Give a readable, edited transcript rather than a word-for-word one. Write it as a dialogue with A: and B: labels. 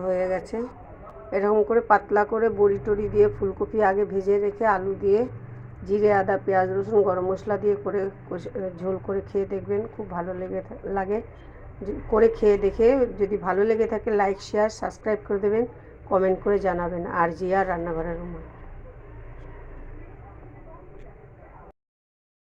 A: হয়ে গেছে। এরকম করে পাতলা করে বড়ি টড়ি দিয়ে ফুলকপি আগে ভেজে রেখে আলু দিয়ে জিরে আদা পেঁয়াজ রসুন গরম মশলা দিয়ে করে ঝোল করে খেয়ে দেখবেন, খুব ভালো লাগে। করে খেয়ে দেখে যদি ভালো লেগে থাকে লাইক শেয়ার সাবস্ক্রাইব করে দেবেন, কমেন্ট করে জানাবেন। আর জিয়ার রান্নাঘরের রুমা।